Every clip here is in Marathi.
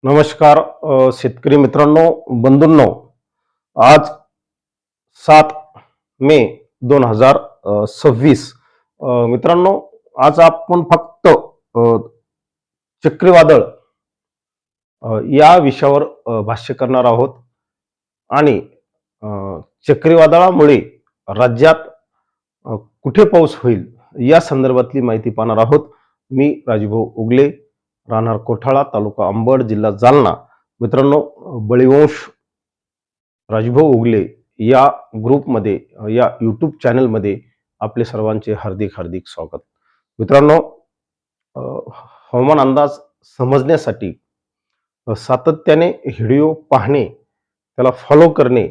नमस्कार शेतकरी मित्रांनो, बंधूंनो. आज 7 मे 2026. मित्रांनो, आज आपण फक्त चक्रीवादळ या विषयावर भाष्य करणार आहोत. आणि अ, चक्रीवादळामुळे राज्यात कुठे पाऊस होईल या संदर्भातली माहिती पाहणार आहोत. मी राजभाऊ उगले, राहणार कोठाळा, तालुका अंबड, जिल्हा जालना. मित्रांनो, बळीवंश राजभाऊ उगले या ग्रुपमध्ये, या यूट्यूब चॅनलमध्ये आपले सर्वांचे हार्दिक हार्दिक स्वागत. मित्रांनो, अ, हवामान अंदाज समजण्यासाठी सातत्याने व्हिडिओ पाहणे, त्याला फॉलो करणे,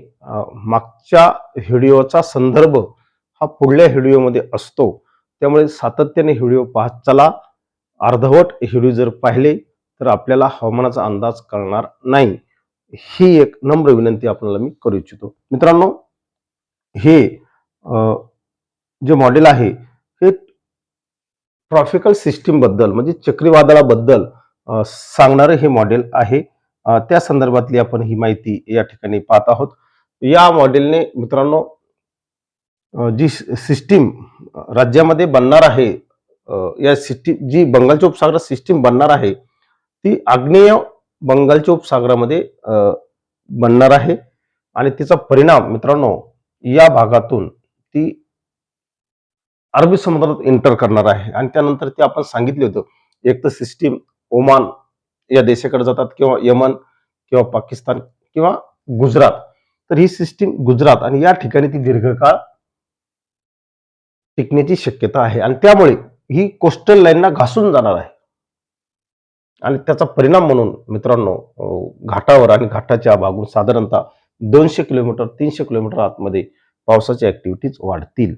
मागच्या व्हिडिओचा संदर्भ हा पुढल्या व्हिडिओमध्ये असतो. त्यामुळे सातत्याने व्हिडिओ पाहत चला. अर्धवट व्हिडिओ जर पाहिले तर आपल्याला हवामानाचा अंदाज कळणार नाही. ही एक नम्र विनंती आपल्याला मी करू इच्छितो. मित्रांनो, हे जे मॉडेल आहे हे ट्रॉपिकल सिस्टीम बद्दल म्हणजे चक्रीवादळाबद्दल सांगणारे हे मॉडेल आहे. त्या संदर्भातली आपण ही माहिती या ठिकाणी पाहत आहोत. या मॉडेलने मित्रांनो, जी सिस्टीम राज्यामध्ये बनणार आहे, या सिस्टीम जी बंगालच्या उपसागरात सिस्टीम बनणार आहे ती आग्नेय बंगालच्या उपसागरामध्ये बनणार आहे. आणि तिचा परिणाम मित्रांनो या भागातून ती अरबी समुद्रात एंटर करणार आहे. आणि त्यानंतर ते आपण सांगितले होतं, एक तर सिस्टीम ओमान या देशाकडे जातात, किंवा यमन, किंवा पाकिस्तान, किंवा गुजरात. तर ही सिस्टीम गुजरात आणि या ठिकाणी ती दीर्घकाळ टिकण्याची शक्यता आहे. आणि त्यामुळे ही कोस्टल लाईनला घासून जाणार आहे. आणि त्याचा परिणाम म्हणून मित्रांनो, घाटावर आणि घाटाच्या भागून साधारणतः 200 किलोमीटर 300 किलोमीटर आतमध्ये पावसाच्या ऍक्टिव्हिटीज वाढतील,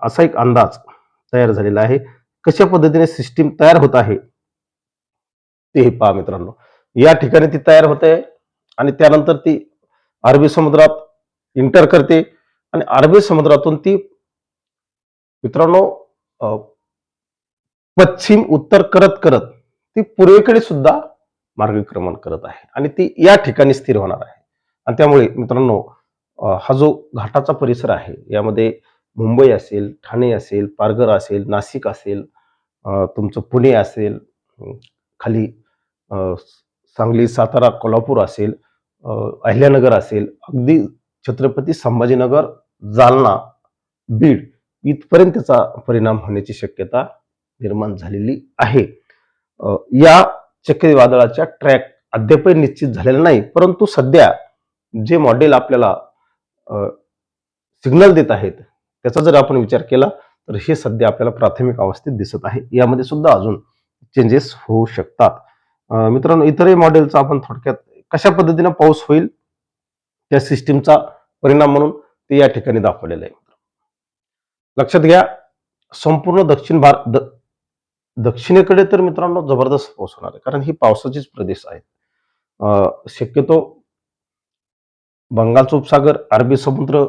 असा एक अंदाज तयार झालेला आहे. कशा पद्धतीने सिस्टीम तयार होत आहे ते पहा मित्रांनो. या ठिकाणी ती तयार होते आणि त्यानंतर ती अरबी समुद्रात इंटर करते आणि अरबी समुद्रातून ती मित्रांनो पश्चिम उत्तर करत करत ती पूर्वेकडे सुद्धा मार्गक्रमण करत आहे आणि ती या ठिकाणी स्थिर होणार आहे. आणि त्यामुळे मित्रांनो, हा जो घाटाचा परिसर आहे यामध्ये मुंबई असेल, ठाणे असेल, पालघर असेल, नाशिक असेल, तुमचं पुणे असेल, खाली सांगली, सातारा, कोल्हापूर असेल, अहिल्यानगर असेल, अगदी छत्रपती संभाजीनगर, जालना, बीड इथपर्यंत त्याचा परिणाम होण्याची शक्यता निर्माण झालेली आहे. या चक्रीवादळाच्या ट्रॅक अद्यापही निश्चित झालेला नाही, परंतु सध्या जे मॉडेल आपल्याला सिग्नल देत आहेत त्याचा जर आपण विचार केला तर हे सध्या आपल्याला प्राथमिक अवस्थेत दिसत आहे. यामध्ये सुद्धा अजून चेंजेस होऊ शकतात. मित्रांनो, इतरही मॉडेलचा आपण थोडक्यात कशा पद्धतीने पाऊस होईल त्या सिस्टीमचा परिणाम म्हणून ते या ठिकाणी दाखवलेलं आहे. लक्षात घ्या, संपूर्ण दक्षिणेकडे तर मित्रांनो जबरदस्त पाऊस होणार आहे, कारण ही पावसाचेच प्रदेश आहेत. शक्यतो बंगालचा उपसागर, अरबी समुद्र,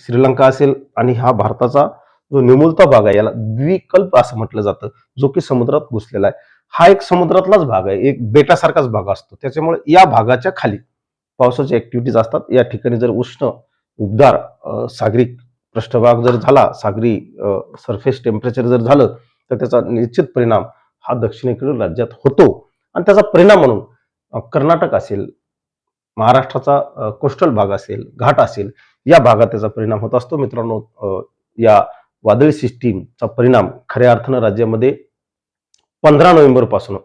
श्रीलंका असेल आणि हा भारताचा जो निमुळता भाग आहे याला द्विकल्प असं म्हटलं जातं, जो की समुद्रात घुसलेला आहे. हा एक समुद्रातलाच भाग आहे, एक बेटासारखाच भाग असतो. त्याच्यामुळे या भागाच्या खाली पावसाची ऍक्टिव्हिटीज असतात. या ठिकाणी जर उष्ण उबदार सागरी पृष्ठभाग जर झाला, सागरी सरफेस टेम्परेचर जर झालं तर त्याचा निश्चित परिणाम हा दक्षिणेकडील राज्यात होतो. आणि त्याचा परिणाम म्हणून कर्नाटक असेल, महाराष्ट्राचा कोस्टल भाग असेल, घाट असेल, या भागात त्याचा परिणाम होत असतो. मित्रांनो, या वादळी सिस्टीमचा परिणाम खऱ्या अर्थानं राज्यामध्ये 15 नोव्हेंबर पासून,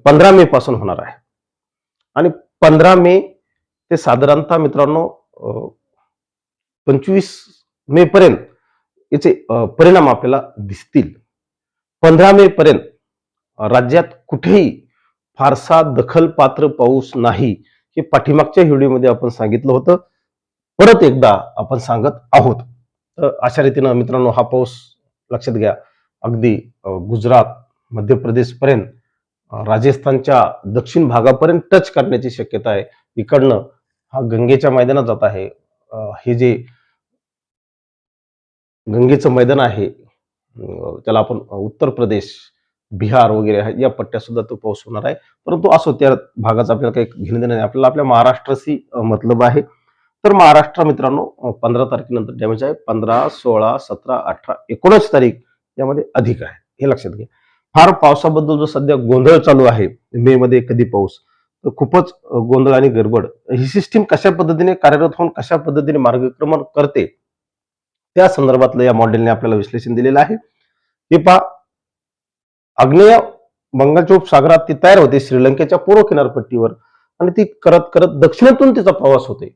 15 मे पासून होणार आहे. आणि 15 मे ते साधारणतः मित्रांनो 25 मे पर्यंत याचे परिणाम आपल्याला दिसतील. 15 मे पर्यंत राज्यात कुठेही फारसा दखलपात्र पाऊस नाही, हे पाठीमागच्या व्हिडिओमध्ये आपण सांगितलं होतं. परत एकदा आपण सांगत आहोत. अशा रीतीनं मित्रांनो हा पाऊस लक्षात घ्या, अगदी गुजरात, मध्य प्रदेश पर्यंत, राजस्थानच्या दक्षिण भागापर्यंत टच करण्याची शक्यता आहे. इकडनं हा गंगेच्या मैदानात जात आहे. हे जे गंगेचं मैदान आहे, त्याला आपण उत्तर प्रदेश, बिहार वगैरे आहे या पट्ट्यात सुद्धा तो पाऊस होणार आहे. परंतु असो त्या भागाचं आपल्याला काही घेणं देणं नाही. आपल्याला आपल्या महाराष्ट्राशी मतलब आहे. तर महाराष्ट्र मित्रांनो 15 तारखेनंतर डॅमेज आहे. 15, 16, 17, 18, 19 तारीख यामध्ये अधिक आहे. हे लक्षात घ्या. फार पावसाबद्दल जो सध्या गोंधळ चालू आहे, मे मध्ये कधी पाऊस, तर खूपच गोंधळ आणि गडबड. ही सिस्टीम कशा पद्धतीने कार्यरत होऊन कशा पद्धतीने मार्गक्रमण करते, त्या संदर्भातलं या मॉडेलने आपल्याला विश्लेषण दिलेलं आहे. हे पहा, आग्नेय बंगालच्या उपसागरात ती तयार होते श्रीलंकेच्या पूर्व किनारपट्टीवर आणि ती करत करत दक्षिणेतून तिचा प्रवास होते.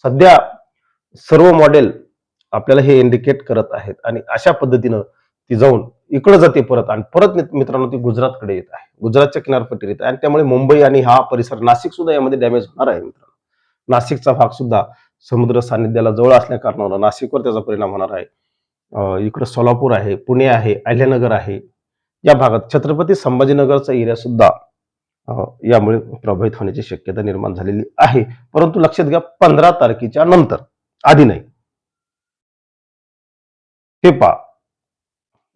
सध्या सर्व मॉडेल आपल्याला हे इंडिकेट करत आहेत आणि अशा पद्धतीनं ती जाऊन इकडे जाते परत आणि परत मित्रांनो ती गुजरातकडे येत आहे. गुजरातच्या किनारपट्टीवर येत आहे आणि त्यामुळे मुंबई आणि हा परिसर नाशिक सुद्धा यामध्ये डॅमेज होणार आहे मित्रांनो. नाशिकचा भाग सुद्धा समुद्र सानिध्याला जवळ असल्या कारणानं नाशिकवर त्याचा परिणाम होणार आहे. इकडे सोलापूर आहे, पुणे आहे, अहिल्यानगर आहे. या भागात छत्रपती संभाजीनगरचा एरिया सुद्धा यामुळे प्रभावित होण्याची शक्यता निर्माण झालेली आहे. परंतु लक्षात घ्या 15 तारखेच्या नंतर, आधी नाही. हे पहा,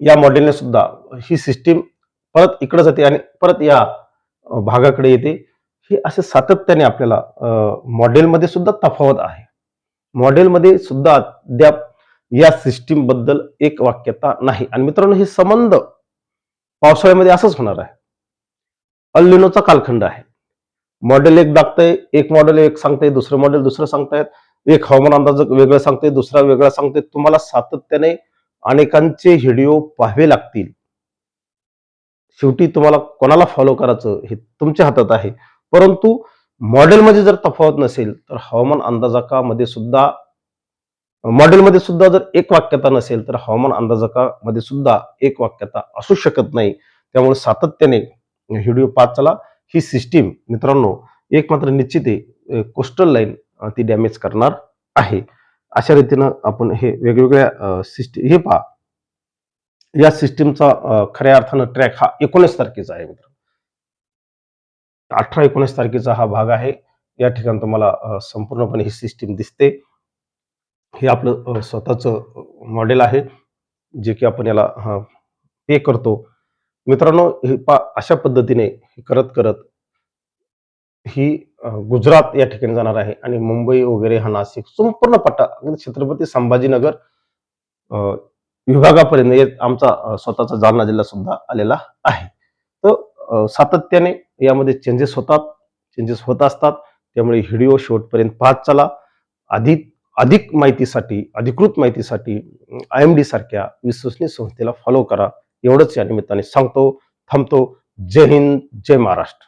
या मॉडेलने सुद्धा ही सिस्टीम परत इकडे जाते आणि परत या भागाकडे येते. हे असे सातत्याने आपल्याला मॉडेलमध्ये सुद्धा तफावत आहे. मॉडेलमध्ये सुद्धा अद्याप या सिस्टीम बद्दल एक वाक्यता नाही. आणि मित्रांनो, हे संबंध पावसाळ्यामध्ये असंच होणार आहे. अल निनोचा कालखंड आहे. मॉडेल एक दाखतंय, एक मॉडेल एक सांगतंय, दुसरं मॉडेल दुसरं सांगतायत, एक हवामान अंदाज वेगळं सांगतंय, दुसरा वेगळा सांगतंय. तुम्हाला सातत्याने अनेकांचे व्हिडिओ पाहावे लागतील. शेवटी तुम्हाला कोणाला फॉलो करायचं हे तुमच्या हातात आहे. परंतु मॉडेलमध्ये जर तफावत नसेल तर हवामान अंदाजकामध्ये सुद्धा, मॉडेलमध्ये सुद्धा जर एक वाक्यता नसेल तर हवामान अंदाजकामध्ये सुद्धा एक वाक्यता असू शकत नाही. त्यामुळे सातत्याने व्हिडिओ पाहत चला. ही सिस्टीम मित्रांनो एक मात्र निश्चित आहे, कोस्टल लाईन ती डॅमेज करणार आहे. अशा रीतीनं आपण हे वेगवेगळ्या सिस्टीम हे पहा. या सिस्टीमचा खऱ्या अर्थानं ट्रॅक हा 19 तारखेचा आहे मित्र. 18-19 तारखेचा हा भाग आहे. या ठिकाणी तुम्हाला संपूर्णपणे ही सिस्टीम दिसते. हे आपलं स्वतःचं मॉडेल आहे, जे की आपण याला पे करतो. मित्रांनो, हे अशा पद्धतीने करत करत ही गुजरात या ठिकाणी जाणार आहे आणि मुंबई वगैरे हा नाशिक संपूर्ण पट्टा छत्रपती संभाजीनगर विभागापर्यंत आमचा स्वतःचा जालना जिल्हा सुद्धा आलेला आहे. तर सातत्याने यामध्ये चेंजेस होत असतात. त्यामुळे व्हिडिओ शेवटपर्यंत पाहत चला. अधिक माहितीसाठी, अधिकृत माहितीसाठी IMD सारख्या विश्वसनीय संस्थेला फॉलो करा. एवढंच या निमित्ताने सांगतो. थांबतो. जय हिंद, जय महाराष्ट्र.